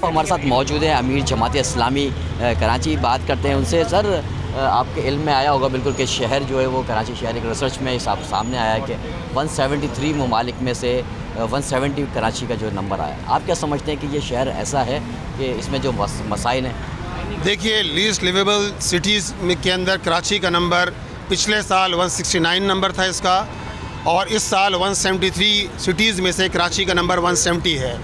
हमारे साथ मौजूद है अमीर जमात इस्लामी कराची। बात करते हैं उनसे। सर, आपके इल्म में आया होगा बिल्कुल कि शहर जो है वो कराची शहर एक रिसर्च में सामने आया है कि 173 ममालिक में से 170 कराची का जो नंबर आया। आप क्या समझते हैं कि ये शहर ऐसा है कि इसमें जो मसाइल हैं? देखिए, लीस्ट लिवेबल सिटीज़ के अंदर कराची का नंबर पिछले साल 169 नंबर था इसका, और इस साल 173 सिटीज़ में से कराची का नंबर 170 है।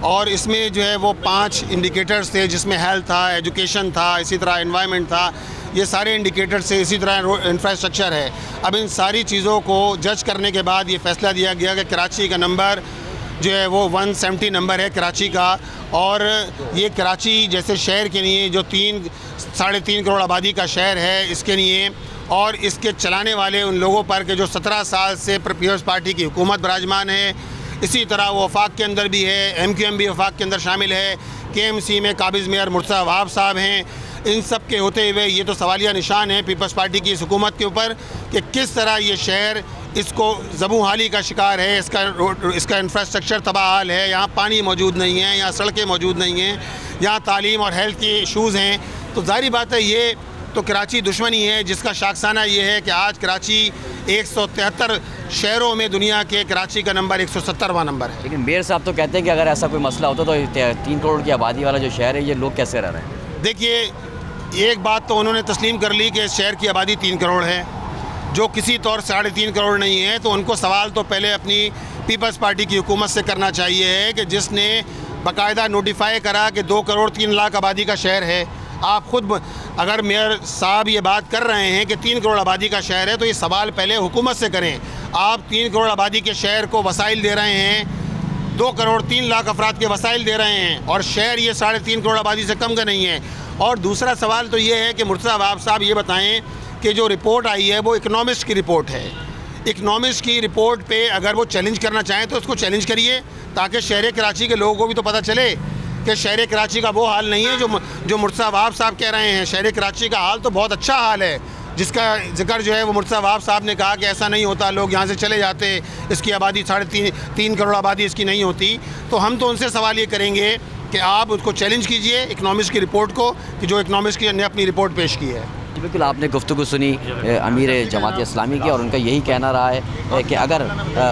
और इसमें जो है वो 5 इंडिकेटर्स थे, जिसमें हेल्थ था, एजुकेशन था, इसी तरह एनवायरनमेंट था। ये सारे इंडिकेटर्स से, इसी तरह इंफ्रास्ट्रक्चर है। अब इन सारी चीज़ों को जज करने के बाद ये फ़ैसला दिया गया कि कराची का नंबर जो है वो 170 नंबर है कराची का। और ये कराची जैसे शहर के लिए जो 3-3.5 करोड़ आबादी का शहर है, इसके लिए और इसके चलाने वाले उन लोगों पर के जो 17 साल से पीपल्स पार्टी की हुकूमत विराजमान है, इसी तरह वो वफाक के अंदर भी है, MQM भी वफाक के अंदर शामिल है, KMC में काबिज़ मेयर मुर्तज़ा वहाब साहब हैं। इन सब के होते हुए ये तो सवालिया निशान है पीपल्स पार्टी की इस हुकूमत के ऊपर कि किस तरह ये शहर इसको ज़बू हाली का शिकार है। इसका इंफ्रास्ट्रक्चर तबाहाल है, यहाँ पानी मौजूद नहीं है, यहाँ सड़कें मौजूद नहीं हैं, यहाँ तालीम और हेल्थ के इशूज़ हैं। तो ज़ाहिर बात है ये तो कराची दुश्मनी है, जिसका शाखसाना ये है कि आज कराची 173 शहरों में दुनिया के कराची का नंबर 170वां नंबर है। लेकिन मेयर साहब तो कहते हैं कि अगर ऐसा कोई मसला होता तो 3 करोड़ की आबादी वाला जो शहर है ये लोग कैसे रह रहे हैं? देखिए, एक बात तो उन्होंने तस्लीम कर ली कि शहर की आबादी 3 करोड़ है, जो किसी तौर 3.5 करोड़ नहीं है। तो उनको सवाल तो पहले अपनी पीपल्स पार्टी की हुकूमत से करना चाहिए है कि जिसने बाकायदा नोटिफाई करा कि 2 करोड़ 3 लाख आबादी का शहर है। आप ख़ुद अगर मेयर साहब ये बात कर रहे हैं कि 3 करोड़ आबादी का शहर है, तो ये सवाल पहले हुकूमत से करें। आप 3 करोड़ आबादी के शहर को वसाइल दे रहे हैं, 2 करोड़ 3 लाख अफराद के वसाइल दे रहे हैं, और शहर ये 3.5 करोड़ आबादी से कम का नहीं है। और दूसरा सवाल तो ये है कि मुर्तज़ा वहाब साहब ये बताएं कि जो रिपोर्ट आई है वो इकनॉमिस्ट की रिपोर्ट है। इकनॉमिस्ट की रिपोर्ट पे अगर वो चैलेंज करना चाहें तो उसको चैलेंज करिए, ताकि शहर कराची के लोगों को भी तो पता चले कि शहर कराची का वो हाल नहीं है जो मुर्तज़ा वहाब साहब कह रहे हैं। शहर कराची का हाल तो बहुत अच्छा हाल है, जिसका जिक्र जो है वो मुर्तज़ा वहाब साहब ने कहा कि ऐसा नहीं होता, लोग यहाँ से चले जाते, इसकी आबादी 3.5 करोड़ आबादी इसकी नहीं होती। तो हम तो उनसे सवाल ये करेंगे कि आप उसको चैलेंज कीजिए इकनॉमिस्ट की रिपोर्ट को, कि जो इकनॉमिस्ट ने अपनी रिपोर्ट पेश की है। बिल्कुल, आपने गुफ्तगू सुनी अमीर जमात इस्लामी की, और उनका यही कहना रहा है कि अगर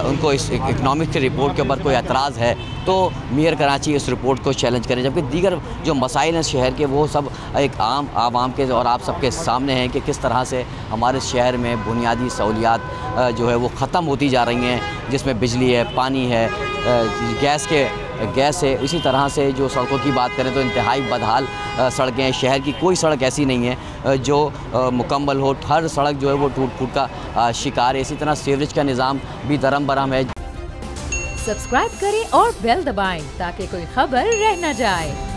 उनको इस इकनॉमिक की रिपोर्ट के ऊपर कोई एतराज़ है तो मेयर कराची इस रिपोर्ट को चैलेंज करें, जबकि दीगर जो मसाइल हैं शहर के वो सब एक आवाम के और आप सबके सामने हैं कि किस तरह से हमारे शहर में बुनियादी सहूलियात जो है वो ख़त्म होती जा रही हैं, जिसमें बिजली है, पानी है, गैस है। इसी तरह से जो सड़कों की बात करें तो इंतहाई बदहाल सड़कें हैं। शहर की कोई सड़क ऐसी नहीं है जो मुकम्मल हो, हर सड़क जो है वो टूट फूट का शिकार है। इसी तरह सीवरेज का निज़ाम भी दरम बरम है। सब्सक्राइब करें और बेल दबाएं ताकि कोई खबर रह न जाए।